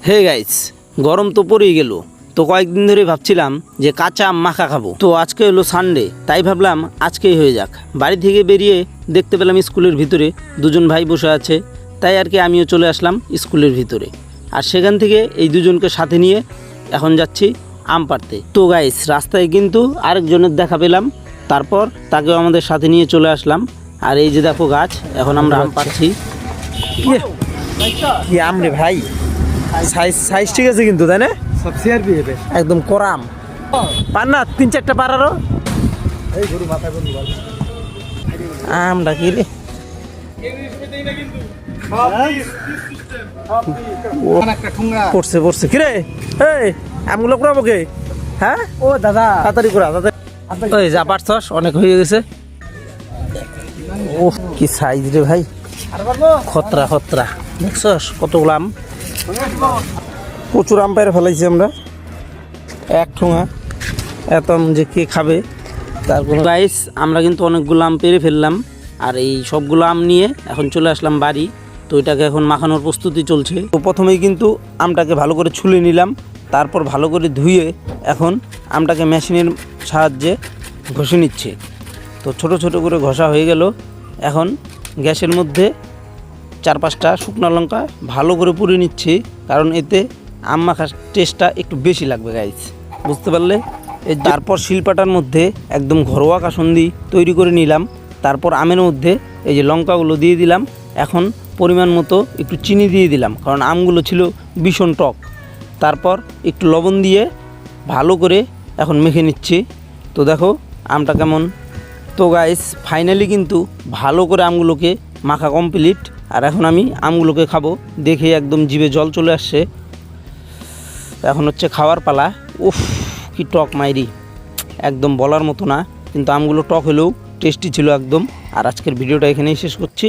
Hey guys, গরম তো পড়েই গেল। তো কয়েকদিন ধরে ভাবছিলাম যে কাঁচা আম মাখা খাবো। তো আজকে হলো সানডে, তাই ভাবলাম আজকেই হয়ে যাক। বাড়ি থেকে বেরিয়ে দেখতে পেলাম স্কুলের ভিতরে দুজন ভাই বসে আছে, তাই আর কি আমিও চলে আসলাম স্কুলের ভিতরে। আর সেখান থেকে এই দুজনকে সাথে নিয়ে এখন যাচ্ছি আম পাড়তে। তো গাইস, রাস্তায় কিন্তু আরেকজনের দেখা পেলাম, তারপর তাকেও আমাদের সাথে নিয়ে চলে আসলাম। আর এই যে দেখো গাছ, এখন আমরা আম পাড়ছি। কি আম রে ভাই, সাইজ সাইজ ঠিক আছে কিন্তু, তাই না? সব শেয়ার দিয়ে দে। একদম করাম পার না, 3-4টা পারারও এই গরু মাথা গরু বল। আমটা কি রে? একটা ঠুঙ্গা। পড়ছে কি রে? এই আমগুলো কুড়াবো কে? হ্যাঁ, ও দাদা, তাড়াতাড়ি কুড়া, তাড়াতাড়ি। ওই যা পারছস, অনেক হয়ে গেছে। ওহ, কি সাইজ রে ভাই, খতরা খতরা। দেখছস কতগুলো আম? প্রচুর আম পাইরে ফেলাইছি আমরা, এক ঠোঙা। এত আম যে কে খাবে তার কোনো। গাইস, আমরা কিন্তু অনেকগুলো আম পেরে ফেললাম। আর এই সবগুলো আম নিয়ে এখন চলে আসলাম বাড়ি। তো এটাকে এখন মাখানোর প্রস্তুতি চলছে। তো প্রথমেই কিন্তু আমটাকে ভালো করে ছুলে নিলাম, তারপর ভালো করে ধুয়ে এখন আমটাকে মেশিনের সাহায্যে ঘষে নিচ্ছে। তো ছোট ছোট করে ঘষা হয়ে গেল। এখন গ্যাসের মধ্যে 4-5টা শুকনো লঙ্কা ভালো করে পুড়ে নিচ্ছি, কারণ এতে আম মাখার টেস্টটা একটু বেশি লাগবে গাইস, বুঝতে পারলে? তারপর শিলপাটার মধ্যে একদম ঘরোয়া কাসুন্দি তৈরি করে নিলাম। তারপর আমের মধ্যে এই যে লঙ্কাগুলো দিয়ে দিলাম। এখন পরিমাণ মতো একটু চিনি দিয়ে দিলাম, কারণ আমগুলো ছিল ভীষণ টক। তারপর একটু লবণ দিয়ে ভালো করে এখন মেখে নিচ্ছি। তো দেখো আমটা কেমন। তো গাইস, ফাইনালি কিন্তু ভালো করে আমগুলোকে মাখা কমপ্লিট। আর এখন আমি আমগুলোকে খাবো। দেখে একদম জিভে জল চলে আসছে। এখন হচ্ছে খাওয়ার পালা। উফ, কি টক মাইরি, একদম বলার মতো না। কিন্তু আমগুলো টক হলেও টেস্টি ছিল একদম। আর আজকের ভিডিওটা এখানেই শেষ করছি।